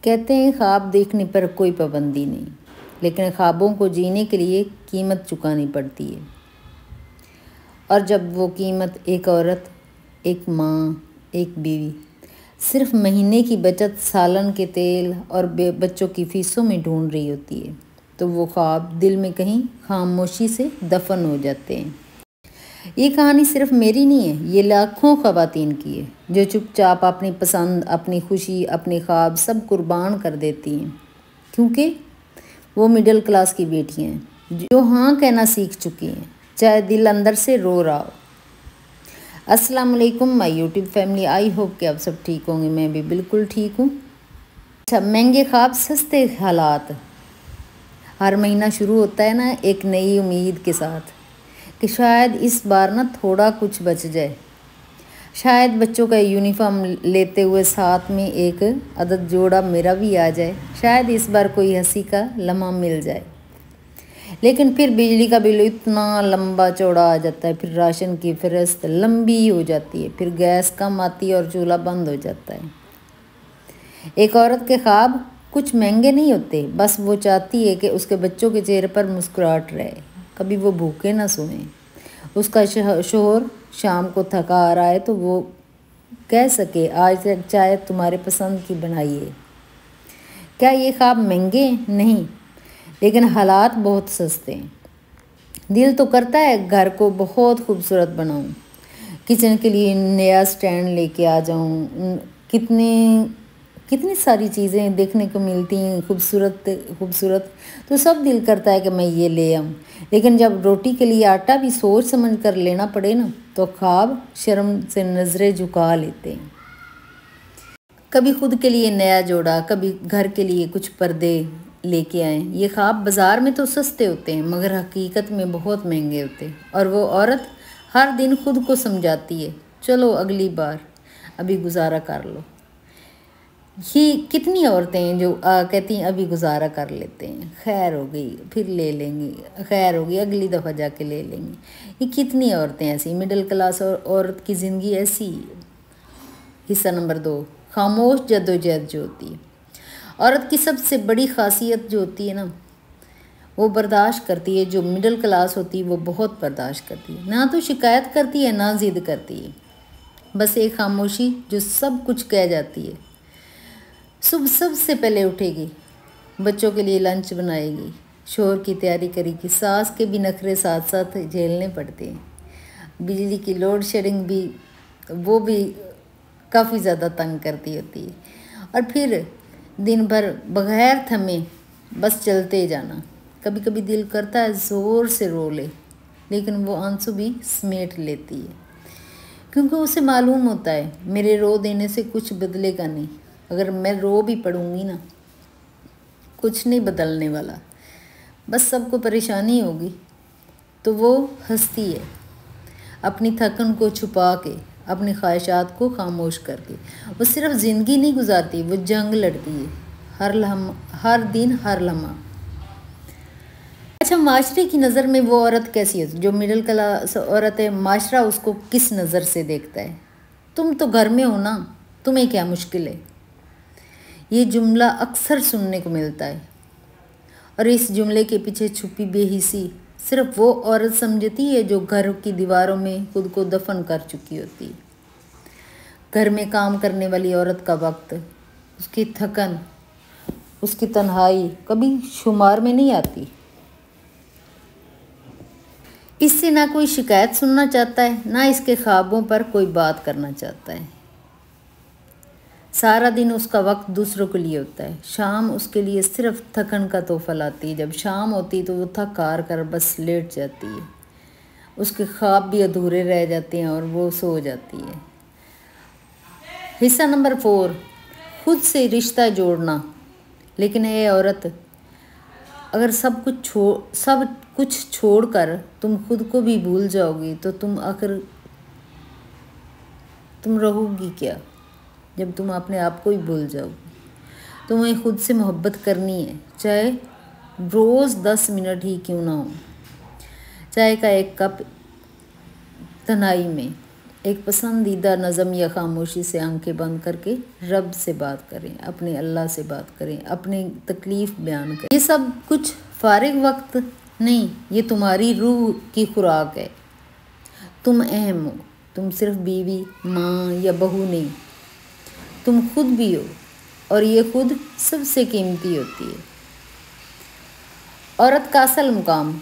کہتے ہیں خواب دیکھنے پر کوئی پابندی نہیں، لیکن خوابوں کو جینے کے لیے قیمت چکانی پڑتی ہے۔ اور جب وہ قیمت ایک عورت، ایک ماں، ایک بیوی صرف مہینے کی بچت، سالن کے تیل اور بچوں کی فیسوں میں ڈھونڈ رہی ہوتی ہے تو وہ خواب دل میں کہیں خاموشی سے دفن ہو جاتے ہیں۔ یہ کہانی صرف میری نہیں ہے، یہ لاکھوں خواتین کی ہے جو چپ چاپ اپنی پسند، اپنی خوشی، اپنے خواب سب قربان کر دیتی ہیں، کیونکہ وہ مڈل کلاس کی بیٹیاں ہیں جو ہاں کہنا سیکھ چکی ہیں، چاہے دل اندر سے رو رہا ہو۔ السلام علیکم مائی یوٹیوب فیملی، آئی ہوپ کہ آپ سب ٹھیک ہوں گے، میں بھی بالکل ٹھیک ہوں۔ اچھا، مہنگے خواب سستے حالات۔ ہر مہینہ شروع ہوتا ہے نا ایک نئی امید کے ساتھ کہ شاید اس بار نا تھوڑا کچھ بچ جائے، شاید بچوں کا یونیفارم لیتے ہوئے ساتھ میں ایک عدد جوڑا میرا بھی آ جائے، شاید اس بار کوئی ہنسی کا لمحہ مل جائے۔ لیکن پھر بجلی کا بل اتنا لمبا چوڑا آ جاتا ہے، پھر راشن کی فہرست لمبی ہو جاتی ہے، پھر گیس کم آتی ہے اور چولہا بند ہو جاتا ہے۔ ایک عورت کے خواب کچھ مہنگے نہیں ہوتے، بس وہ چاہتی ہے کہ اس کے بچوں کے چہرے پر مسکراہٹ رہے، کبھی وہ بھوکے نہ سوئیں، اس کا شوہر شام کو تھکا آ رہا ہے تو وہ کہہ سکے آج چائے تمہارے پسند کی بنائی ہے۔ کیا یہ خواب مہنگے ہیں؟ نہیں، لیکن حالات بہت سستے ہیں۔ دل تو کرتا ہے گھر کو بہت خوبصورت بناؤں، کچن کے لیے نیا سٹینڈ لے کے آ جاؤں، کتنی ساری چیزیں دیکھنے کو ملتی ہیں خوبصورت، تو سب دل کرتا ہے کہ میں یہ لے آؤں۔ لیکن جب روٹی کے لیے آٹا بھی سوچ سمجھ کر لینا پڑے نا تو خواب شرم سے نظریں جھکا لیتے ہیں۔ کبھی خود کے لیے نیا جوڑا، کبھی گھر کے لیے کچھ پردے لے کے آئیں۔ یہ خواب بازار میں تو سستے ہوتے ہیں مگر حقیقت میں بہت مہنگے ہوتے ہیں، اور وہ عورت ہر دن خود کو سمجھاتی ہے چلو اگلی بار، ابھی گزارا کر لو۔ یہ کتنی عورتیں ہیں جو کہتی ہیں ابھی گزارا کر لیتے ہیں، خیر ہو گئی پھر لے لیں گے، خیر ہو گئی اگلی دفعہ جا کے لے لیں گے۔ یہ کتنی عورتیں ایسی، مڈل کلاس عورت کی زندگی ایسی ہے۔ حصہ نمبر 2، خاموش جدوجہد جو ہوتی ہے۔ عورت کی سب سے بڑی خاصیت جو ہوتی ہے نا، وہ برداشت کرتی ہے۔ جو مڈل کلاس ہوتی ہے وہ بہت برداشت کرتی ہے، نہ تو شکایت کرتی ہے نہ ضد کرتی ہے، بس ایک خاموشی جو سب کچھ کہہ جاتی ہے۔ صبح سب سے پہلے اٹھے گی، بچوں کے لیے لنچ بنائے گی، شوہر کی تیاری کرے گی، ساس کے بھی نخرے ساتھ ساتھ جھیلنے پڑتے ہیں۔ بجلی کی لوڈ شیڈنگ بھی وہ بھی کافی زیادہ تنگ کرتی ہوتی ہے، اور پھر دن بھر بغیر تھمے بس چلتے جانا۔ کبھی کبھی دل کرتا ہے زور سے رو لے، لیکن وہ آنسو بھی سمیٹ لیتی ہے، کیونکہ اسے معلوم ہوتا ہے میرے رو دینے سے کچھ بدلے گا نہیں، اگر میں رو بھی پڑوں گی نا کچھ نہیں بدلنے والا، بس سب کو پریشانی ہوگی۔ تو وہ ہنستی ہے، اپنی تھکن کو چھپا کے، اپنی خواہشات کو خاموش کر کے۔ وہ صرف زندگی نہیں گزارتی، وہ جنگ لڑتی ہے، ہر دن ہر لمحہ۔ اچھا، معاشرے کی نظر میں وہ عورت کیسی ہے جو مڈل کلاس عورت ہے؟ معاشرہ اس کو کس نظر سے دیکھتا ہے؟ تم تو گھر میں ہو نا، تمہیں کیا مشکل ہے؟ یہ جملہ اکثر سننے کو ملتا ہے، اور اس جملے کے پیچھے چھپی بے حسی صرف وہ عورت سمجھتی ہے جو گھر کی دیواروں میں خود کو دفن کر چکی ہوتی ہے۔ گھر میں کام کرنے والی عورت کا وقت، اس کی تھکن، اس کی تنہائی کبھی شمار میں نہیں آتی۔ اس سے نہ کوئی شکایت سننا چاہتا ہے، نہ اس کے خوابوں پر کوئی بات کرنا چاہتا ہے۔ سارا دن اس کا وقت دوسروں کے لیے ہوتا ہے، شام اس کے لیے صرف تھکن کا تحفہ لاتی ہے۔ جب شام ہوتی تو وہ تھک ہار کر بس لیٹ جاتی ہے، اس کے خواب بھی ادھورے رہ جاتے ہیں اور وہ سو جاتی ہے۔ حصہ نمبر 4، خود سے رشتہ جوڑنا۔ لیکن اے عورت، اگر سب کچھ چھوڑ کر تم خود کو بھی بھول جاؤ گی تو تم رہو گی کیا؟ جب تم اپنے آپ کو ہی بھول جاؤ گی۔ تمہیں خود سے محبت کرنی ہے، چاہے روز 10 منٹ ہی کیوں نہ ہو۔ چائے کا ایک کپ تنہائی میں، ایک پسندیدہ نظم یا خاموشی سے آنکھیں بند کر کے رب سے بات کریں، اپنے اللہ سے بات کریں، اپنی تکلیف بیان کریں۔ یہ سب کچھ فارغ وقت نہیں، یہ تمہاری روح کی خوراک ہے۔ تم اہم ہو، تم صرف بیوی، ماں یا بہو نہیں، تم خود بھی ہو، اور یہ خود سب سے قیمتی ہوتی ہے۔ عورت کا اصل مقام،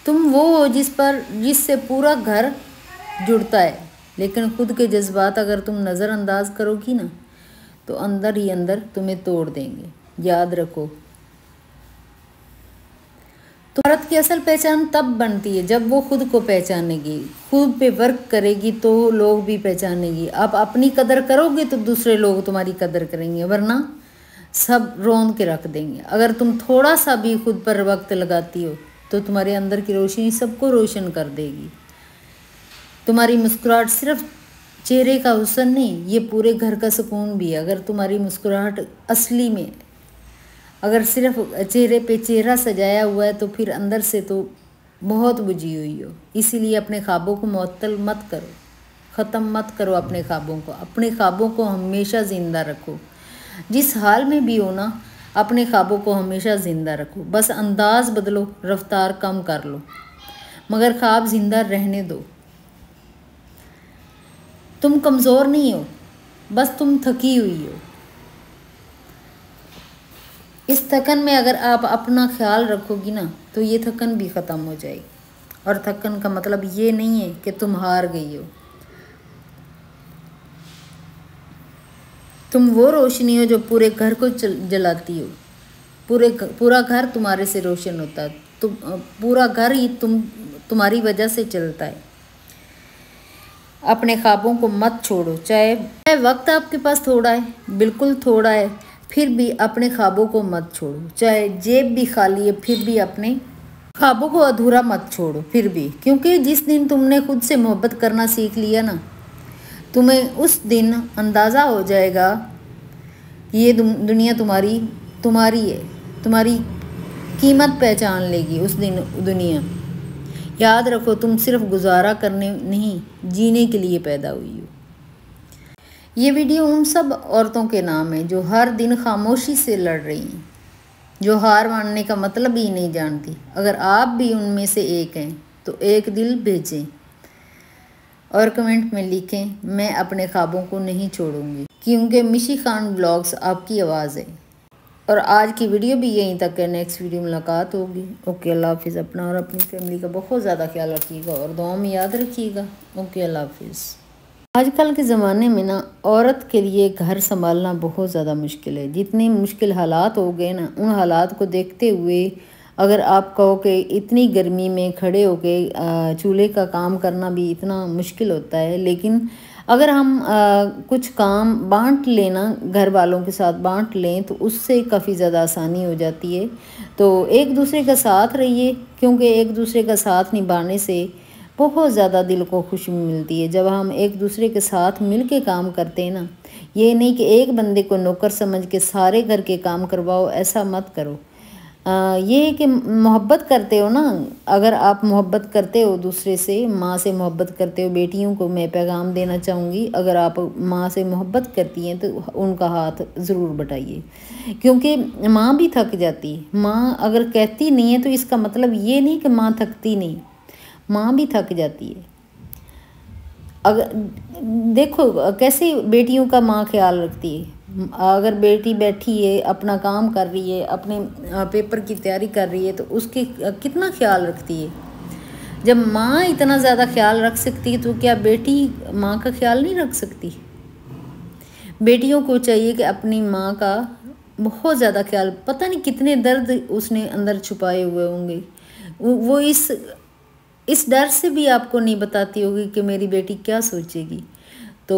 تم وہ ہو جس سے پورا گھر جڑتا ہے، لیکن خود کے جذبات اگر تم نظر انداز کرو گی نا تو اندر ہی اندر تمہیں توڑ دیں گے۔ یاد رکھو، عورت کی اصل پہچان تب بنتی ہے جب وہ خود کو پہچانے گی، خود پہ ورک کرے گی تو لوگ بھی پہچانے گی۔ آپ اپنی قدر کرو گے تو دوسرے لوگ تمہاری قدر کریں گے، ورنہ سب روند کے رکھ دیں گے۔ اگر تم تھوڑا سا بھی خود پر وقت لگاتی ہو تو تمہارے اندر کی روشنی سب کو روشن کر دے گی۔ تمہاری مسکراہٹ صرف چہرے کا حسن نہیں، یہ پورے گھر کا سکون بھی ہے۔ اگر تمہاری مسکراہٹ اصلی میں اگر صرف چہرے پہ چہرہ سجایا ہوا ہے تو پھر اندر سے تو بہت بجھی ہوئی ہو۔ اسی لیے اپنے خوابوں کو معطل مت کرو، ختم مت کرو اپنے خوابوں کو۔ اپنے خوابوں کو ہمیشہ زندہ رکھو، جس حال میں بھی ہونا اپنے خوابوں کو ہمیشہ زندہ رکھو۔ بس انداز بدلو، رفتار کم کر لو، مگر خواب زندہ رہنے دو۔ تم کمزور نہیں ہو، بس تم تھکی ہوئی ہو۔ اس تھکن میں اگر آپ اپنا خیال رکھو گی نا تو یہ تھکن بھی ختم ہو جائے گی۔ اور تھکن کا مطلب یہ نہیں ہے کہ تم ہار گئی ہو، تم وہ روشنی ہو جو پورے گھر کو جلاتی ہو۔ پورا گھر تمہارے سے روشن ہوتا ہے، پورا گھر ہی تمہاری وجہ سے چلتا ہے۔ اپنے خوابوں کو مت چھوڑو، چاہے وقت آپ کے پاس تھوڑا ہے، بالکل تھوڑا ہے، پھر بھی اپنے خوابوں کو مت چھوڑو۔ چاہے جیب بھی خالی ہے، پھر بھی اپنے خوابوں کو ادھورا مت چھوڑو پھر بھی، کیونکہ جس دن تم نے خود سے محبت کرنا سیکھ لیا نا، تمہیں اس دن اندازہ ہو جائے گا یہ دنیا تمہاری ہے، تمہاری قیمت پہچان لے گی اس دن دنیا۔ یاد رکھو، تم صرف گزارا کرنے نہیں، جینے کے لیے پیدا ہوئی ہو۔ یہ ویڈیو ان سب عورتوں کے نام ہے جو ہر دن خاموشی سے لڑ رہی ہیں، جو ہار ماننے کا مطلب ہی نہیں جانتی۔ اگر آپ بھی ان میں سے ایک ہیں تو ایک دل بھیجیں اور کمنٹ میں لکھیں، میں اپنے خوابوں کو نہیں چھوڑوں گی، کیونکہ مشی خان بلاگز آپ کی آواز ہے۔ اور آج کی ویڈیو بھی یہیں تک ہے، نیکسٹ ویڈیو ملاقات ہوگی۔ اوکے، اللہ حافظ۔ اپنا اور اپنی فیملی کا بہت زیادہ خیال رکھیے گا اور دعاؤں میں یاد رکھیے گا۔ اوکے، اللہ حافظ۔ آج کل کے زمانے میں نا عورت کے لیے گھر سنبھالنا بہت زیادہ مشکل ہے۔ جتنے مشکل حالات ہو گئے نا، ان حالات کو دیکھتے ہوئے اگر آپ کہو کہ اتنی گرمی میں کھڑے ہو کے چولہے کا کام کرنا بھی اتنا مشکل ہوتا ہے، لیکن اگر ہم کچھ کام بانٹ لینا، گھر والوں کے ساتھ بانٹ لیں تو اس سے کافی زیادہ آسانی ہو جاتی ہے۔ تو ایک دوسرے کا ساتھ رہیے، کیونکہ ایک دوسرے کا ساتھ نبھانے سے بہت زیادہ دل کو خوشی ملتی ہے۔ جب ہم ایک دوسرے کے ساتھ مل کے کام کرتے ہیں نا، یہ نہیں کہ ایک بندے کو نوکر سمجھ کے سارے گھر کے کام کرواؤ، ایسا مت کرو۔ یہ کہ محبت کرتے ہو نا، اگر آپ محبت کرتے ہو دوسرے سے، ماں سے محبت کرتے ہو، بیٹیوں کو میں پیغام دینا چاہوں گی، اگر آپ ماں سے محبت کرتی ہیں تو ان کا ہاتھ ضرور بٹائیے، کیونکہ ماں بھی تھک جاتی ہے۔ ماں اگر کہتی نہیں ہے تو اس کا مطلب یہ نہیں کہ ماں تھکتی نہیں، ماں بھی تھک جاتی ہے۔ اگر دیکھو کیسے بیٹیوں کا ماں خیال رکھتی ہے، اگر بیٹی بیٹھی ہے، اپنا کام کر رہی ہے، اپنے پیپر کی تیاری کر رہی ہے تو اس کی کتنا خیال رکھتی ہے۔ جب ماں اتنا زیادہ خیال رکھ سکتی ہے تو کیا بیٹی ماں کا خیال نہیں رکھ سکتی؟ بیٹیوں کو چاہیے کہ اپنی ماں کا بہت زیادہ خیال، پتہ نہیں کتنے درد اس نے اندر چھپائے ہوئے ہوں گے، وہ اس ڈر سے بھی آپ کو نہیں بتاتی ہوگی کہ میری بیٹی کیا سوچے گی۔ تو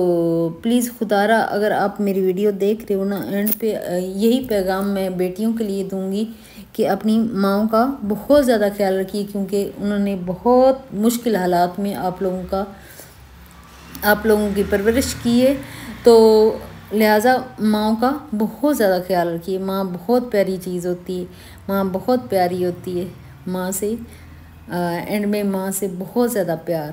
پلیز خدا را، اگر آپ میری ویڈیو دیکھ رہے ہو نا، اینڈ پہ یہی پیغام میں بیٹیوں کے لیے دوں گی کہ اپنی ماؤں کا بہت زیادہ خیال رکھیے، کیونکہ انہوں نے بہت مشکل حالات میں آپ لوگوں کی پرورش کی ہے، تو لہٰذا ماؤں کا بہت زیادہ خیال رکھیے۔ ماں بہت پیاری چیز ہوتی ہے، ماں بہت پیاری ہوتی ہے، ماں سے اینڈ میں ماں سے بہت زیادہ پیار۔